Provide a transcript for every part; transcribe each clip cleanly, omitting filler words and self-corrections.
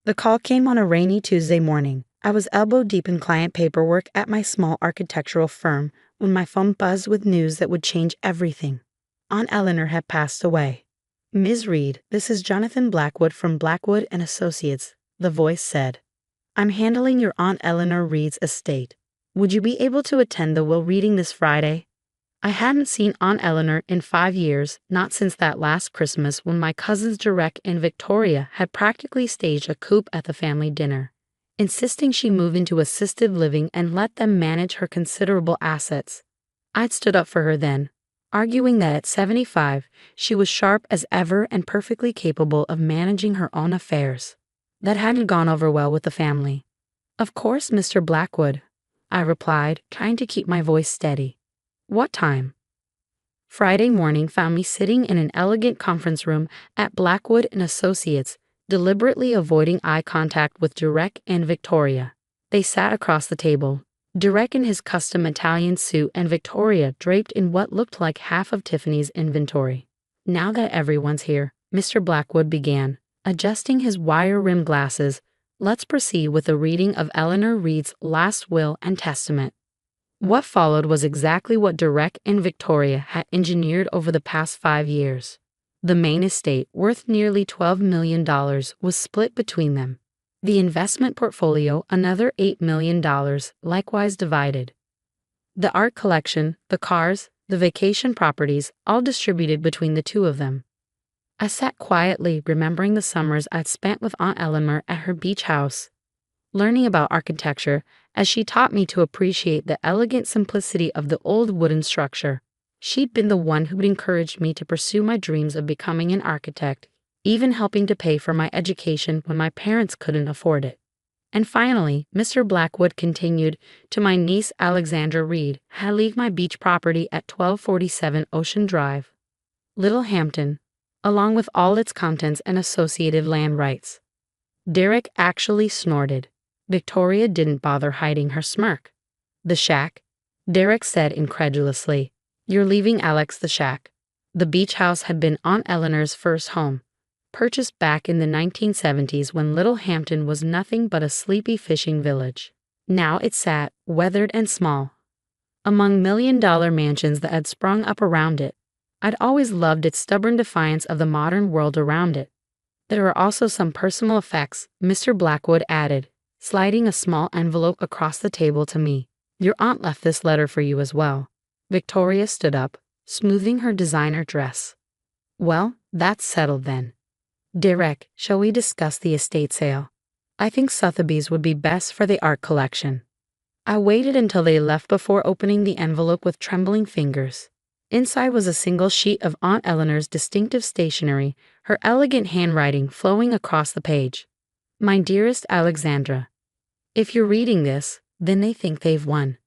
The call came on a rainy Tuesday morning. I was elbow deep in client paperwork at my small architectural firm when my phone buzzed with news that would change everything. Aunt Eleanor had passed away. "Ms. Reed, this is Jonathan Blackwood from Blackwood and Associates," the voice said. "I'm handling your Aunt Eleanor Reed's estate. Would you be able to attend the will reading this Friday?" I hadn't seen Aunt Eleanor in 5 years, not since that last Christmas when my cousins Derek and Victoria had practically staged a coup at the family dinner, insisting she move into assisted living and let them manage her considerable assets. I'd stood up for her then, arguing that at 75, she was sharp as ever and perfectly capable of managing her own affairs. That hadn't gone over well with the family. "Of course, Mr. Blackwood," I replied, trying to keep my voice steady. "What time?" Friday morning found me sitting in an elegant conference room at Blackwood and Associates, deliberately avoiding eye contact with Derek and Victoria. They sat across the table, Derek in his custom Italian suit and Victoria draped in what looked like half of Tiffany's inventory. "Now that everyone's here," Mr. Blackwood began, adjusting his wire-rimmed glasses, "let's proceed with the reading of Eleanor Reed's last will and testament." What followed was exactly what Derek and Victoria had engineered over the past 5 years. The main estate, worth nearly $12 million, was split between them. The investment portfolio, another $8 million, likewise divided. The art collection, the cars, the vacation properties, all distributed between the two of them. I sat quietly, remembering the summers I'd spent with Aunt Eleanor at her beach house, learning about architecture as she taught me to appreciate the elegant simplicity of the old wooden structure. She'd been the one who'd encouraged me to pursue my dreams of becoming an architect, even helping to pay for my education when my parents couldn't afford it. And finally, Mr. Blackwood continued, "To my niece Alexandra Reed, I leave my beach property at 1247 Ocean Drive, Little Hampton, along with all its contents and associated land rights." Derek actually snorted. Victoria didn't bother hiding her smirk. "The shack?" Derek said incredulously. "You're leaving Alex the shack." The beach house had been Aunt Eleanor's first home, purchased back in the 1970s when Little Hampton was nothing but a sleepy fishing village. Now it sat, weathered and small, among million-dollar mansions that had sprung up around it. I'd always loved its stubborn defiance of the modern world around it. "There are also some personal effects," Mr. Blackwood added, sliding a small envelope across the table to me. "Your aunt left this letter for you as well." Victoria stood up, smoothing her designer dress. "Well, that's settled then. Derek, shall we discuss the estate sale? I think Sotheby's would be best for the art collection." I waited until they left before opening the envelope with trembling fingers. Inside was a single sheet of Aunt Eleanor's distinctive stationery, her elegant handwriting flowing across the page. "My dearest Alexandra, if you're reading this, then they think they've won.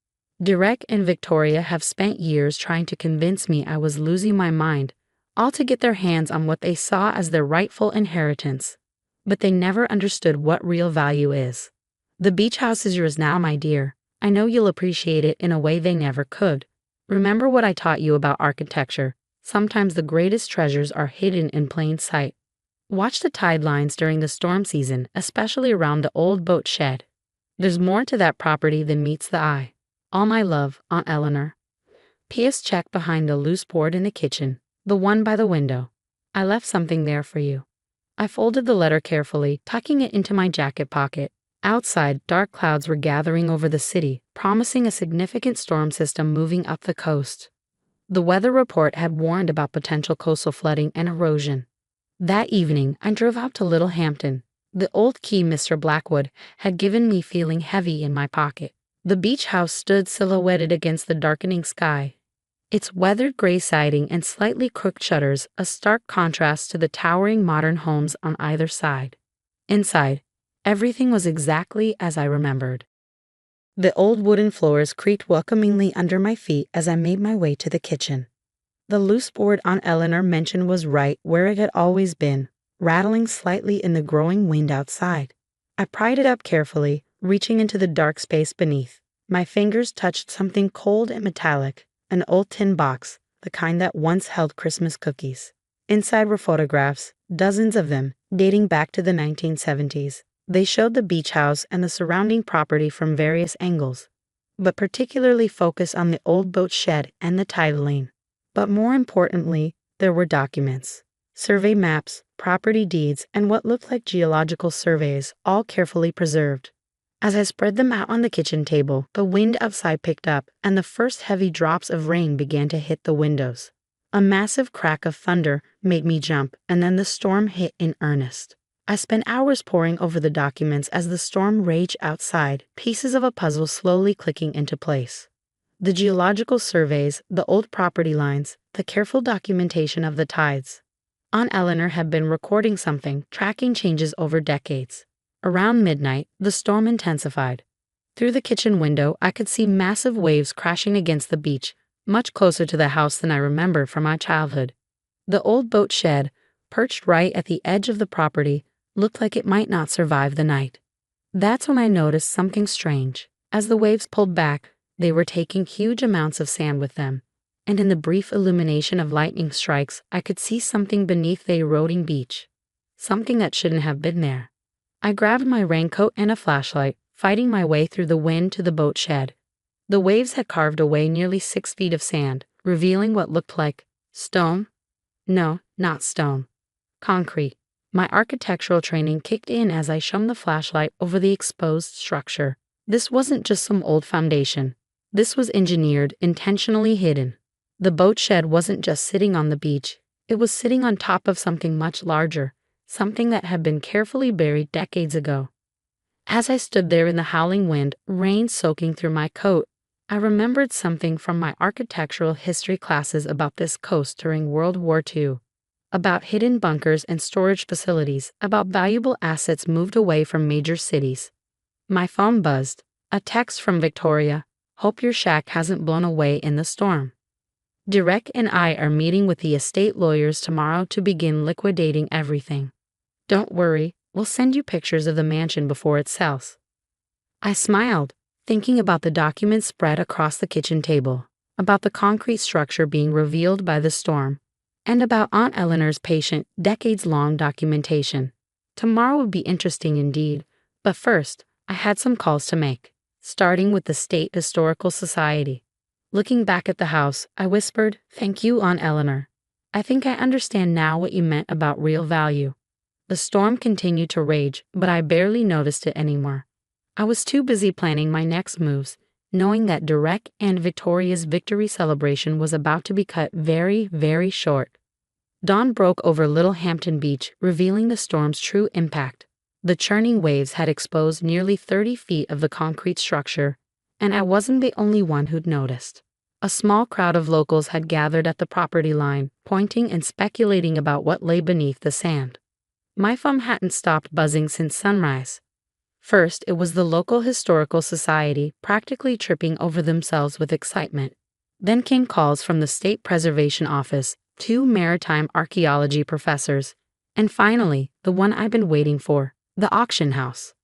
Derek and Victoria have spent years trying to convince me I was losing my mind, all to get their hands on what they saw as their rightful inheritance. But they never understood what real value is. The beach house is yours now, my dear. I know you'll appreciate it in a way they never could. Remember what I taught you about architecture. Sometimes the greatest treasures are hidden in plain sight. Watch the tide lines during the storm season, especially around the old boat shed. There's more to that property than meets the eye. All my love, Aunt Eleanor." P.S. check behind the loose board in the kitchen, the one by the window. "I left something there for you." I folded the letter carefully, tucking it into my jacket pocket. Outside, dark clouds were gathering over the city, promising a significant storm system moving up the coast. The weather report had warned about potential coastal flooding and erosion. That evening, I drove out to Little Hampton. The old key Mr. Blackwood had given me feeling heavy in my pocket. The beach house stood silhouetted against the darkening sky, its weathered gray siding and slightly crooked shutters a stark contrast to the towering modern homes on either side. Inside, everything was exactly as I remembered. The old wooden floors creaked welcomingly under my feet as I made my way to the kitchen. The loose board Aunt Eleanor mentioned was right where it had always been, rattling slightly in the growing wind outside. I pried it up carefully, reaching into the dark space beneath. My fingers touched something cold and metallic, an old tin box, the kind that once held Christmas cookies. Inside were photographs, dozens of them, dating back to the 1970s. They showed the beach house and the surrounding property from various angles, but particularly focused on the old boat shed and the tide lane. But more importantly, there were documents, survey maps, property deeds, and what looked like geological surveys, all carefully preserved. As I spread them out on the kitchen table, the wind outside picked up, and the first heavy drops of rain began to hit the windows. A massive crack of thunder made me jump, and then the storm hit in earnest. I spent hours poring over the documents as the storm raged outside, pieces of a puzzle slowly clicking into place. The geological surveys, the old property lines, the careful documentation of the tides. Aunt Eleanor had been recording something, tracking changes over decades. Around midnight, the storm intensified. Through the kitchen window, I could see massive waves crashing against the beach, much closer to the house than I remembered from my childhood. The old boat shed, perched right at the edge of the property, looked like it might not survive the night. That's when I noticed something strange. As the waves pulled back, they were taking huge amounts of sand with them, and in the brief illumination of lightning strikes, I could see something beneath the eroding beach. Something that shouldn't have been there. I grabbed my raincoat and a flashlight, fighting my way through the wind to the boat shed. The waves had carved away nearly 6 feet of sand, revealing what looked like stone? No, not stone. Concrete. My architectural training kicked in as I shone the flashlight over the exposed structure. This wasn't just some old foundation. This was engineered, intentionally hidden. The boat shed wasn't just sitting on the beach. It was sitting on top of something much larger, something that had been carefully buried decades ago. As I stood there in the howling wind, rain soaking through my coat, I remembered something from my architectural history classes about this coast during World War II. About hidden bunkers and storage facilities, about valuable assets moved away from major cities. My phone buzzed. A text from Victoria. Hope your shack hasn't blown away in the storm. Derek and I are meeting with the estate lawyers tomorrow to begin liquidating everything. Don't worry, we'll send you pictures of the mansion before it sells. I smiled, thinking about the documents spread across the kitchen table, about the concrete structure being revealed by the storm, and about Aunt Eleanor's patient, decades-long documentation. Tomorrow would be interesting indeed, but first, I had some calls to make, starting with the State Historical Society. Looking back at the house, I whispered, "Thank you, Aunt Eleanor. I think I understand now what you meant about real value." The storm continued to rage, but I barely noticed it anymore. I was too busy planning my next moves, knowing that Derek and Victoria's victory celebration was about to be cut very, very short. Dawn broke over Little Hampton Beach, revealing the storm's true impact. The churning waves had exposed nearly 30 feet of the concrete structure, and I wasn't the only one who'd noticed. A small crowd of locals had gathered at the property line, pointing and speculating about what lay beneath the sand. My phone hadn't stopped buzzing since sunrise. First, it was the local historical society practically tripping over themselves with excitement. Then came calls from the State Preservation Office, 2 maritime archaeology professors, and finally, the one I've been waiting for, the auction house.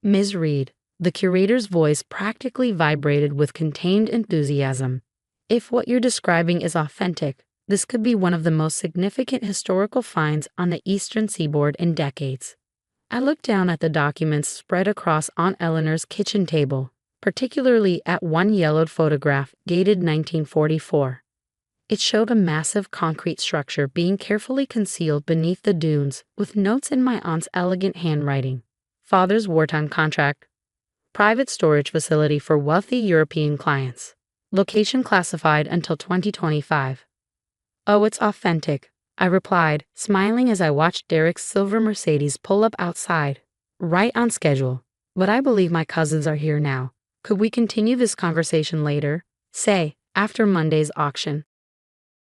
Ms. Reed, the curator's voice practically vibrated with contained enthusiasm. If what you're describing is authentic, this could be one of the most significant historical finds on the eastern seaboard in decades. I looked down at the documents spread across Aunt Eleanor's kitchen table, particularly at one yellowed photograph dated 1944. It showed a massive concrete structure being carefully concealed beneath the dunes, with notes in my aunt's elegant handwriting. Father's wartime contract. Private storage facility for wealthy European clients. Location classified until 2025. Oh, it's authentic, I replied, smiling as I watched Derek's silver Mercedes pull up outside. Right on schedule. But I believe my cousins are here now. Could we continue this conversation later? Say, after Monday's auction.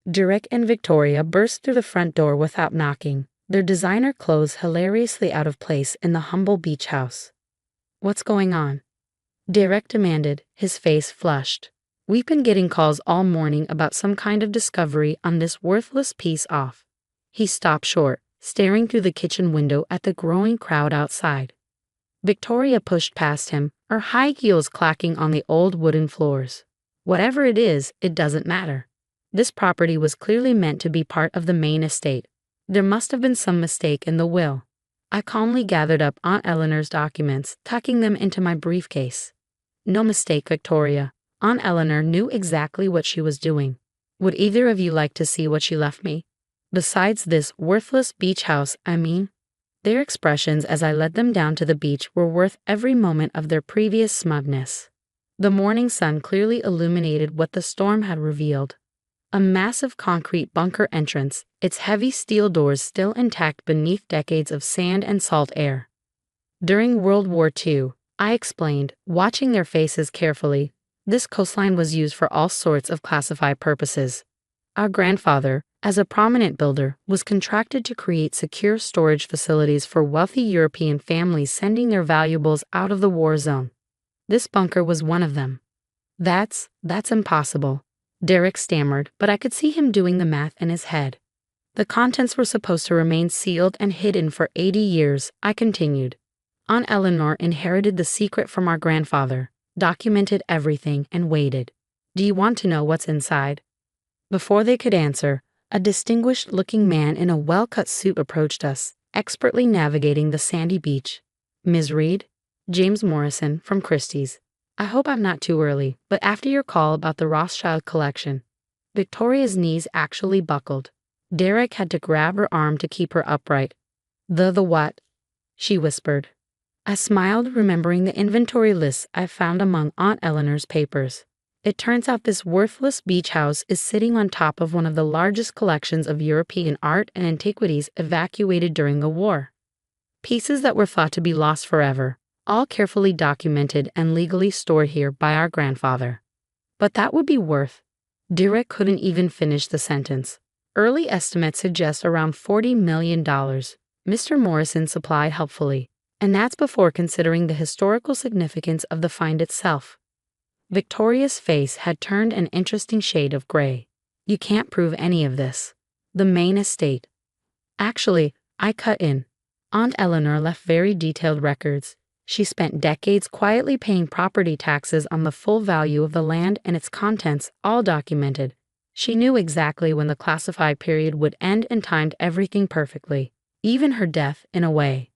Derek and Victoria burst through the front door without knocking, their designer clothes hilariously out of place in the humble beach house. What's going on? Derek demanded, his face flushed. We've been getting calls all morning about some kind of discovery on this worthless piece off. He stopped short, staring through the kitchen window at the growing crowd outside. Victoria pushed past him, her high heels clacking on the old wooden floors. Whatever it is, it doesn't matter. This property was clearly meant to be part of the main estate. There must have been some mistake in the will. I calmly gathered up Aunt Eleanor's documents, tucking them into my briefcase. No mistake, Victoria. Aunt Eleanor knew exactly what she was doing. Would either of you like to see what she left me? Besides this worthless beach house, I mean. Their expressions as I led them down to the beach were worth every moment of their previous smugness. The morning sun clearly illuminated what the storm had revealed. A massive concrete bunker entrance, its heavy steel doors still intact beneath decades of sand and salt air. During World War II, I explained, watching their faces carefully, this coastline was used for all sorts of classified purposes. Our grandfather, as a prominent builder, was contracted to create secure storage facilities for wealthy European families sending their valuables out of the war zone. This bunker was one of them. That's impossible, Derek stammered, but I could see him doing the math in his head. The contents were supposed to remain sealed and hidden for 80 years, I continued. Aunt Eleanor inherited the secret from our grandfather, documented everything, and waited. Do you want to know what's inside? Before they could answer, a distinguished-looking man in a well-cut suit approached us, expertly navigating the sandy beach. Ms. Reed? James Morrison from Christie's. I hope I'm not too early, but after your call about the Rothschild collection. Victoria's knees actually buckled. Derek had to grab her arm to keep her upright. The what? She whispered. I smiled, remembering the inventory lists I found among Aunt Eleanor's papers. It turns out this worthless beach house is sitting on top of one of the largest collections of European art and antiquities evacuated during the war. Pieces that were thought to be lost forever, all carefully documented and legally stored here by our grandfather. But that would be worth. Derek couldn't even finish the sentence. Early estimates suggest around $40 million, Mr. Morrison supplied helpfully, and that's before considering the historical significance of the find itself. Victoria's face had turned an interesting shade of gray. You can't prove any of this. The main estate. Actually, I cut in. Aunt Eleanor left very detailed records. She spent decades quietly paying property taxes on the full value of the land and its contents, all documented. She knew exactly when the classified period would end and timed everything perfectly, even her death, in a way.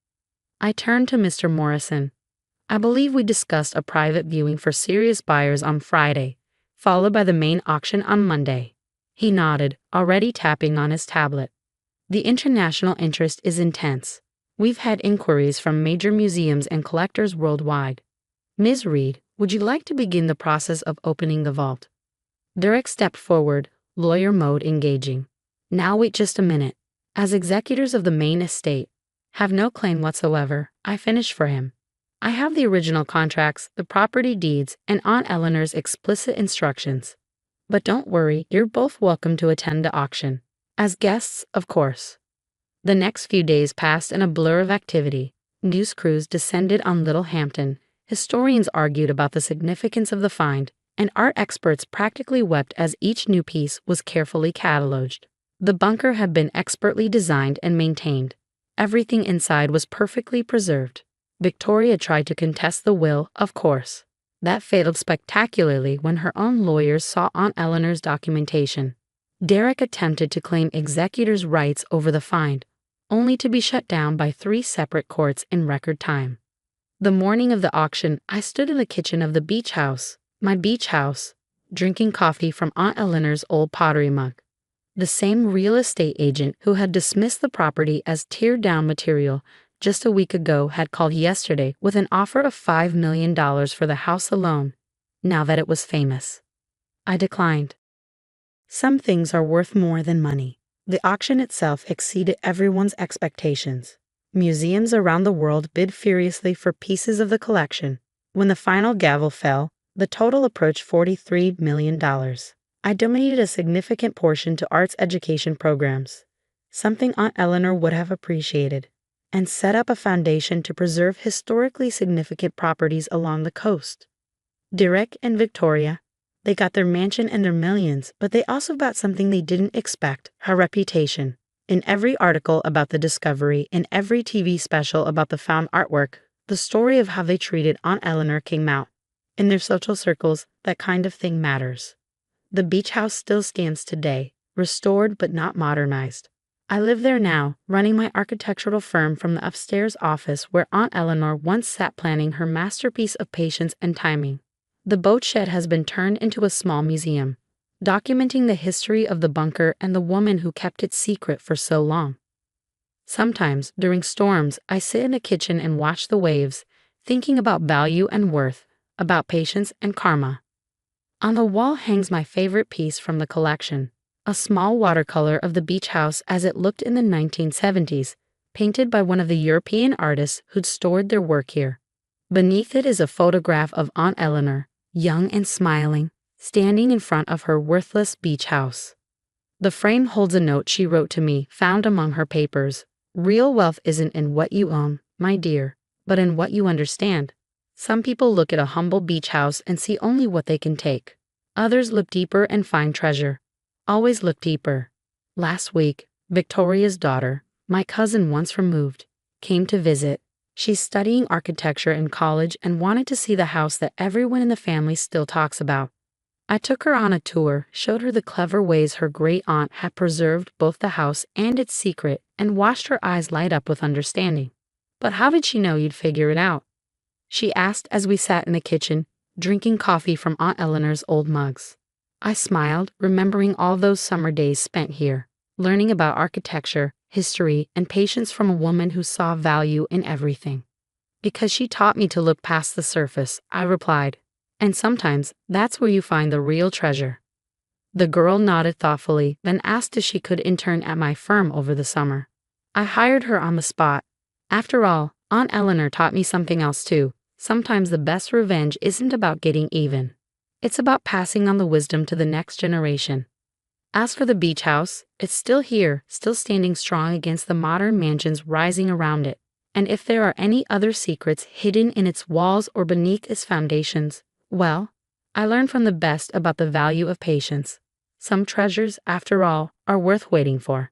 I turned to Mr. Morrison. I believe we discussed a private viewing for serious buyers on Friday, followed by the main auction on Monday. He nodded, already tapping on his tablet. The international interest is intense. We've had inquiries from major museums and collectors worldwide. Ms. Reed, would you like to begin the process of opening the vault? Derek stepped forward, lawyer mode engaging. Now wait just a minute. As executors of the main estate, have no claim whatsoever, I finish for him. I have the original contracts, the property deeds, and Aunt Eleanor's explicit instructions. But don't worry, you're both welcome to attend the auction. As guests, of course. The next few days passed in a blur of activity. News crews descended on Little Hampton, historians argued about the significance of the find, and art experts practically wept as each new piece was carefully cataloged. The bunker had been expertly designed and maintained. Everything inside was perfectly preserved. Victoria tried to contest the will, of course. That failed spectacularly when her own lawyers saw Aunt Eleanor's documentation. Derek attempted to claim executors' rights over the find, only to be shut down by 3 separate courts in record time. The morning of the auction, I stood in the kitchen of the beach house, my beach house, drinking coffee from Aunt Eleanor's old pottery mug. The same real estate agent who had dismissed the property as teared-down material just a week ago had called yesterday with an offer of $5 million for the house alone, now that it was famous. I declined. Some things are worth more than money. The auction itself exceeded everyone's expectations. Museums around the world bid furiously for pieces of the collection. When the final gavel fell, the total approached $43 million. I donated a significant portion to arts education programs, something Aunt Eleanor would have appreciated, and set up a foundation to preserve historically significant properties along the coast. Derek and Victoria, they got their mansion and their millions, but they also got something they didn't expect, her reputation. In every article about the discovery, in every TV special about the found artwork, the story of how they treated Aunt Eleanor came out. In their social circles, that kind of thing matters. The beach house still stands today, restored but not modernized. I live there now, running my architectural firm from the upstairs office where Aunt Eleanor once sat planning her masterpiece of patience and timing. The boat shed has been turned into a small museum, documenting the history of the bunker and the woman who kept it secret for so long. Sometimes, during storms, I sit in the kitchen and watch the waves, thinking about value and worth, about patience and karma. On the wall hangs my favorite piece from the collection, a small watercolor of the beach house as it looked in the 1970s, painted by one of the European artists who'd stored their work here. Beneath it is a photograph of Aunt Eleanor, young and smiling, standing in front of her worthless beach house. The frame holds a note she wrote to me, found among her papers. Real wealth isn't in what you own, my dear, but in what you understand. Some people look at a humble beach house and see only what they can take. Others look deeper and find treasure. Always look deeper. Last week, Victoria's daughter, my cousin once removed, came to visit. She's studying architecture in college and wanted to see the house that everyone in the family still talks about. I took her on a tour, showed her the clever ways her great-aunt had preserved both the house and its secret, and watched her eyes light up with understanding. But how did she know you'd figure it out? She asked as we sat in the kitchen, drinking coffee from Aunt Eleanor's old mugs. I smiled, remembering all those summer days spent here, learning about architecture, history, and patience from a woman who saw value in everything. Because she taught me to look past the surface, I replied. And sometimes, that's where you find the real treasure. The girl nodded thoughtfully, then asked if she could intern at my firm over the summer. I hired her on the spot. After all, Aunt Eleanor taught me something else too. Sometimes the best revenge isn't about getting even. It's about passing on the wisdom to the next generation. As for the beach house, it's still here, still standing strong against the modern mansions rising around it. And if there are any other secrets hidden in its walls or beneath its foundations, well, I learned from the best about the value of patience. Some treasures, after all, are worth waiting for.